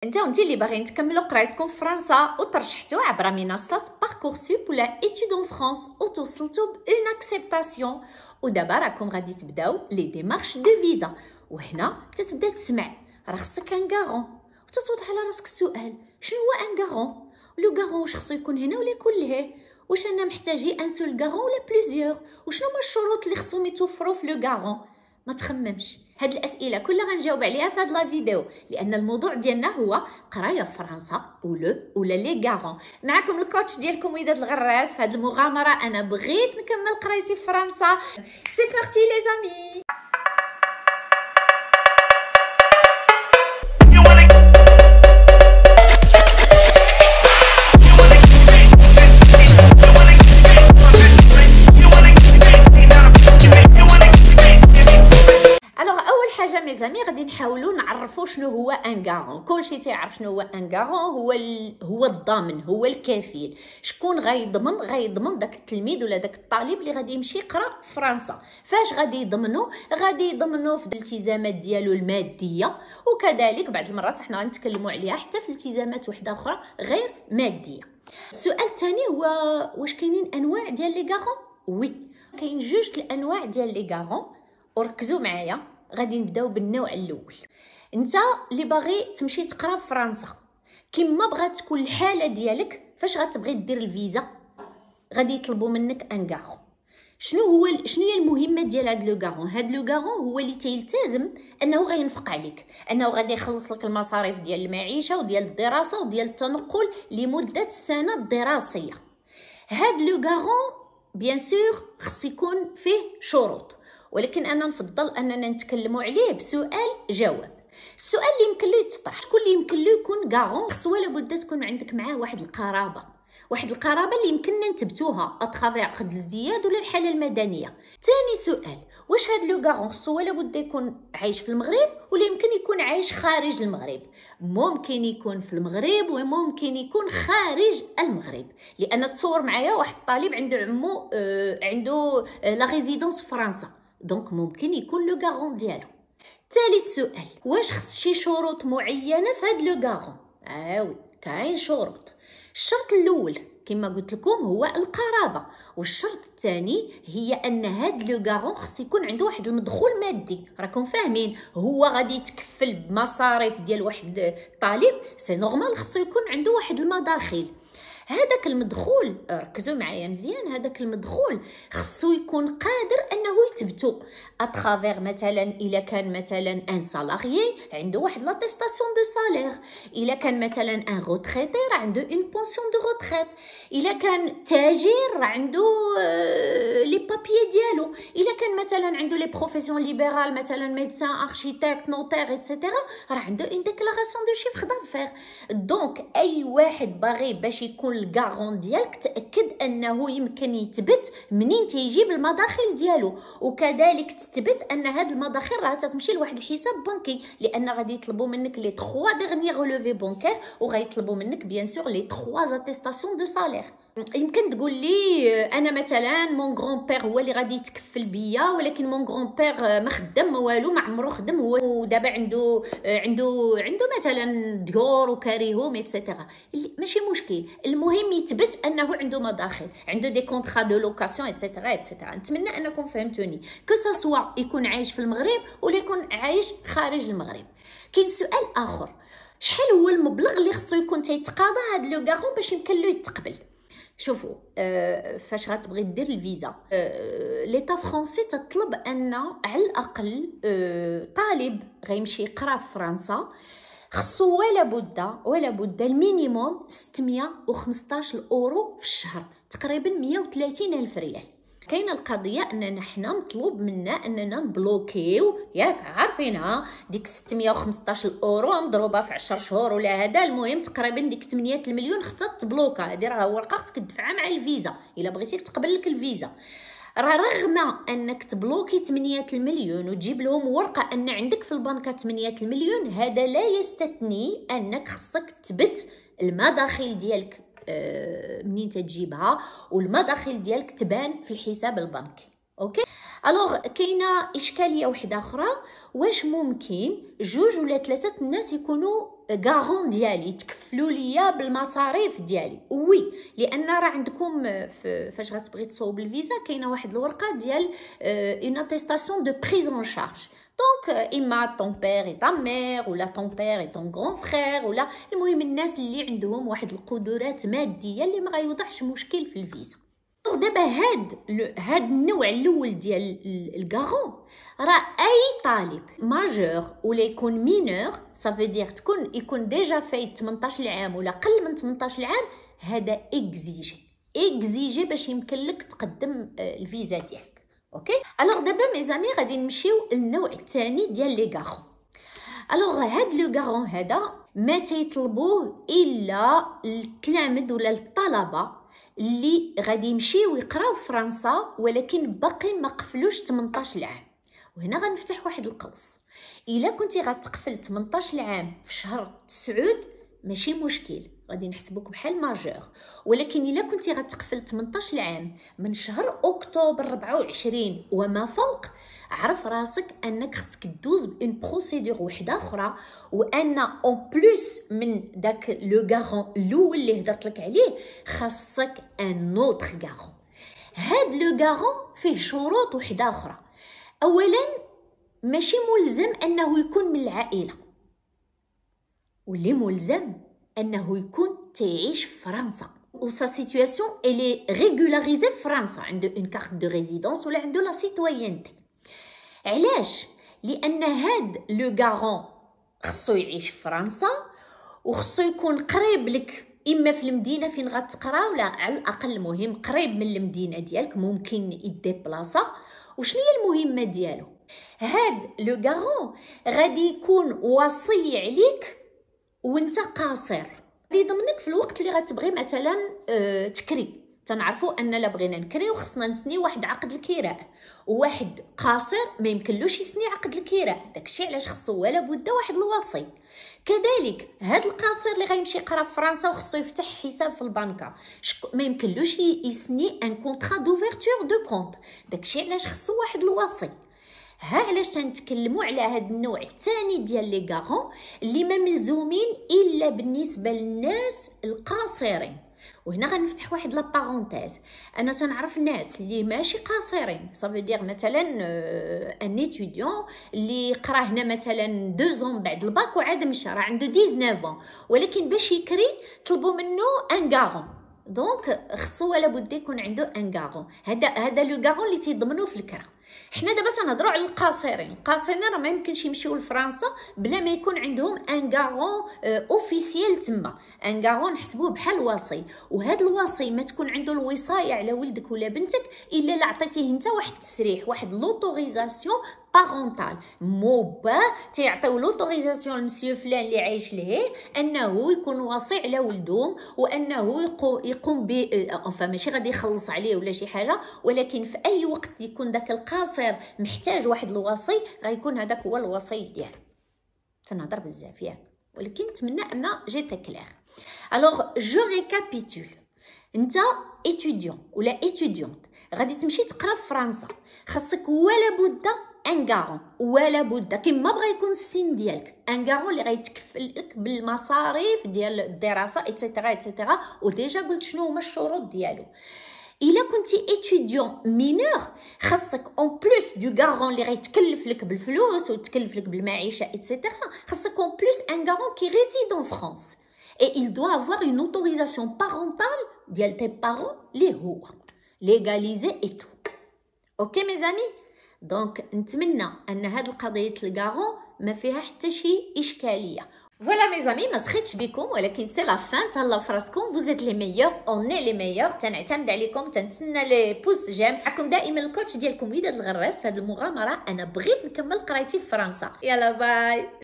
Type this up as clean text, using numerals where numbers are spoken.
انت اللي باغيين تكملوا قرايتكم في فرنسا وترشحتوا عبر منصات باركورسوب ولا ايتود ان فرانس وتوصلتوا بان اكسبتاسيون، ودابا راكم غادي تبداو لي ديمارش دو فيزا. وهنا تتبدا تسمع راه خصك ان غارون، وتتوضح على راسك السؤال شنو هو ان غارون؟ لو غارون واش خصو يكون هنا ولا يكون لهيه؟ واش انا محتاجي ان سول غارون ولا بليزيور؟ وشنو هما الشروط اللي خصهم يتوفروا في لو غارون؟ ما تخممش، هاد الاسئله كلها غنجاوب عليها في هاد لا فيديو، لان الموضوع ديالنا هو قرايه في فرنسا ولا لي غارون. معكم الكوتش ديالكم وداد الغراس. في هاد المغامره انا بغيت نكمل قرايتي في فرنسا. سي بارتي لي زامي. ميزامي غادي نحاولوا نعرفوا شنو هو ان غارون. كلشي تيعرف شنو هو ان غارون، هو الضامن، هو الكفيل. شكون غيضمن داك التلميذ ولا داك الطالب اللي غادي يمشي يقرا في فرنسا. فاش غادي يضمنوا في الالتزامات ديالو الماديه، وكذلك بعض المرات حنا غنتكلموا عليها حتى في التزامات وحده اخرى غير ماديه. السؤال الثاني هو واش كاينين انواع ديال لي غارون؟ وي كاين جوج الانواع ديال لي غارون، وركزوا معايا. غادي نبداو بالنوع الاول. انت اللي باغي تمشي تقرا في فرنسا، كما بغات تكون الحاله ديالك فاش غتبغي دير الفيزا، غادي يطلبوا منك ان غارون. شنو هي المهمه ديال هاد لو غارون؟ هاد لو غارون هو اللي تيلتزم انه غينفق عليك، انه غادي يخلص لك المصاريف ديال المعيشه وديال الدراسه وديال التنقل لمده السنه الدراسيه. هاد لو غارون بيان سور خص يكون فيه شروط، ولكن انا نفضل اننا نتكلموا عليه بسؤال جواب. السؤال اللي يمكن له يتطرح، شكون اللي يمكن له يكون غارون؟ خص ولا بد تكون عندك معاه واحد القرابه اللي يمكننا نثبتوها اترافير عقد الازدياد ولا الحاله المدنيه. ثاني سؤال، واش هاد لو غارون خصو ولا بد يكون عايش في المغرب ولا يمكن يكون عايش خارج المغرب؟ ممكن يكون في المغرب وممكن يكون خارج المغرب، لان تصور معايا واحد الطالب عنده عمو عنده لا ريزيدونس في فرنسا، دونك ممكن يكون لو غارون ديالو. ثالث سؤال، واش خص شي شروط معينه في هاد لو غارون؟ وي كاين شروط. الشرط الاول كما قلت لكم هو القرابه، والشرط الثاني هي ان هاد لو غارون خص يكون عنده واحد المدخول مادي. راكم فاهمين؟ هو غادي يتكفل بمصاريف ديال واحد الطالب، سي نورمال خصو يكون عنده واحد المداخيل. هذاك المدخول ركزوا معايا مزيان، هذاك المدخول خصو يكون قادر انه يثبتو اترافير مثلا الا كان مثلا ان سالاريي عنده واحد لاتيستاسيون دو سالير، الا كان مثلا ان روتريتي راه عنده اون بونسيون دو روتريت، الا كان تاجر راه عنده لي بابيي ديالو، الا كان مثلا عنده لي بروفيسيون ليبرال مثلا ميدسان اركيتكت نوتير ايتترا راه عنده اون ديكلاراسيون دو شيفر دافير. دونك اي واحد باغي باش يكون الغارون ديالك تاكد انه يمكن يثبت منين تيجيب المداخل ديالو، وكذلك تثبت ان هاد المداخل راه تتمشي لواحد الحساب بنكي، لان غادي يطلبوا منك لي 3 ديرني ريلوفي بونكير، وغيطلبوا منك بيان سور لي 3 اتيستاسيون دو سالير. يمكن تقول لي انا مثلا مون غران بير هو اللي غادي يتكفل بيا، ولكن مون غران بير ما خدام والو، ما عمرو خدم هو، ودابا عنده مثلا ديور وكاريهم ايتترا. ماشي مشكل، المهم يثبت انه عنده مداخل، عنده دي كونطرا دو لوكاسيون ايتترا. نتمنى انكم فهمتوني، كو سوا يكون عايش في المغرب ولا يكون عايش خارج المغرب. كاين سؤال اخر، شحال هو المبلغ اللي خصو يكون تيتقاضى هاد لو غارون باش يمكن له يتقبل؟ شوفوا فاش غتبغي دير الفيزا، ليطا فرونسي تطلب ان على الاقل طالب غيمشي يقرا في فرنسا خصو ولا بد المينيموم 615 اورو في الشهر، تقريبا 130 الف ريال. كاينه القضيه اننا حنا مطلوب منا اننا نبلوكيو، ياك عارفينها ديك 615 اورو مضروبه في 10 شهور ولا هذا، المهم تقريبا ديك 8 المليون خصها تبلوكا. هذه راه ورقه خصك تدفعها مع الفيزا الا بغيتي تقبل لك الفيزا. رغم انك تبلوكي 8 المليون وتجيب لهم ورقه ان عندك في البنكه 8 المليون، هذا لا يستثني انك خصك تثبت المداخيل ديالك منين تجيبها، والمداخل ديالك تبان في الحساب البنكي. اوكي الوغ كاينه اشكاليه واحده اخرى، واش ممكن 2 ولا 3 الناس يكونوا غارون ديالي، تكفلوا ليا بالمصاريف ديالي. وي، لان راه عندكم فاش غتبغي تصوب الفيزا كاينه واحد الورقه ديال اون اتيستاسيون دو بريز اون شارج. دونك اما طون بير اي تا مير ولا طون بير اي طون غران فرير، ولا المهم الناس اللي عندهم واحد القدرات ماديه اللي ما غيوضعش مشكل في الفيزا. دابا هاد النوع الاول ديال الغارون راه اي طالب ماجور ولا يكون مينور، صافي دير يكون ديجا فايت 18 عام ولا قل من 18 عام، هذا اكزيجي باش يمكن لك تقدم الفيزا ديالك. اوكي، الوغ دابا ميزامي غادي نمشيو للنوع الثاني ديال لي غارون. الوغ هاد لو غارون هذا ما تيطلبوه الا التلاميذ ولا الطلبه اللي غادي يمشيو يقراو في فرنسا ولكن باقي ما قفلوش 18 عام. وهنا غنفتح واحد القوس، الا كنتي غتقفل 18 عام في شهر 9 ماشي مشكل، غادي نحسبوك بحال ماجور. ولكن الا كنتي غتقفل 18 عام من شهر اكتوبر 24 وما فوق، عرف راسك انك خصك دوز بون بروسيدور وحده اخرى، وان اون بلوس من داك لو غارون الاول اللي هضرت لك عليه خاصك ان اوتر غارون. هاد لو غارون فيه شروط وحده اخرى. اولا ماشي ملزم انه يكون من العائله، واللي ملزم انه يكون تعيش في فرنسا وسا سيتوياسيون الي ريغولاريزي في فرنسا، عنده اون كارت دو ريزيدونس ولا عنده لا سيتويانتي. علاش؟ لان هاد لو غارون خصو يعيش في فرنسا وخصو يكون قريب لك، اما في المدينه فين غتقرا ولا على الاقل مهم قريب من المدينه ديالك، ممكن يديبلاصا. وشنو هي المهمه ديالو؟ هاد لو غارون غادي يكون وصي عليك وانت قاصر، غادي يضمنك في الوقت اللي غتبغي مثلا تكري. تنعرفوا ان لا بغينا نكريو خصنا نسني واحد عقد الكراء، وواحد قاصر ما يمكنلوش يسني عقد الكراء، داكشي علاش خصو ولا بد واحد الوصي. كذلك هاد القاصر اللي غيمشي يقرا في فرنسا وخصو يفتح حساب في البنكه، ما يمكنلوش يسني ان كونطرا دوفيرتور دو كونط، داكشي علاش خصو واحد الوصي. ها علاش تنتكلموا على هاد النوع الثاني ديال لي غارون اللي ما ملزومين الا بالنسبه للناس القاصرين. وهنا غنفتح واحد لا بارونتيز، انا تنعرف ناس اللي ماشي قاصرين، صافي دير مثلا ان ايتيديون اللي قرا هنا مثلا 2 بعد الباك وعاد مشى، راه عنده 19 ولكن باش يكري طلبوا منه ان غارون، دونك خصو ولا بد يكون عنده ان غارون. هذا لو غارون اللي تيضمنوه في الكرا. حنا دابا تنهضروا على القاصرين راه ما يمكنش يمشيو لفرنسا بلا ما يكون عندهم ان غارون اوفيسيال تما. ان غارون نحسبوه بحال وصي، وهذا الوصي ما تكون عنده الوصايه على ولدك ولا بنتك الا لا عطيتيه انت واحد التسريح، واحد لوتوريزاسيون بارونتال. موبا تيعطيو لوتوريزاسيون لمسيو فلان اللي عايش لهيه انه يكون وصي على ولدهم، وانه يقوم ب ماشي غادي يخلص عليه ولا شي حاجه، ولكن في اي وقت يكون داك القاصر محتاج واحد الوصي غيكون هذاك هو الوصي ديالو. تنهضر بزاف ياك، ولكن نتمنى ان جيت كلير. الوغ جو ريكابيتول، انت ايتيديون ولا ايتيديونت غادي تمشي تقرا في فرنسا، خاصك ولا بد ان غارون، ولا بد كيما بغا يكون السن ديالك ان غارون اللي غيتكفل لك بالمصاريف ديال الدراسه ايتترا ايتترا. وديجا قلت شنو هما الشروط ديالو. الا كنتي ايتيديون مينور خاصك اون بلوس دو غارون اللي غيتكلف لك بالفلوس وتكلف لك بالمعيشه ايتترا، خاصك اون بلوس ان غارون كي ريزيد ان فرانس et il doit avoir une autorisation parentale ديال tes parents اللي هو ليغاليزي اي تو. اوكي مي زامي، دونك نتمنى ان هاد القضيه الغارون ما فيها حتى شي اشكاليه. فوالا مي زامي، ما سخيتش بكم ولكن سي لا فان. تهلاو فراسكم، فوزيت لي ميور، اوني لي ميور. تنعتمد عليكم، تنتسنى لي بوس جيم. معكم دائما الكوتش ديالكم وليدات الغراس. في هذه المغامره انا بغيت نكمل قرايتي في فرنسا. يلا باي.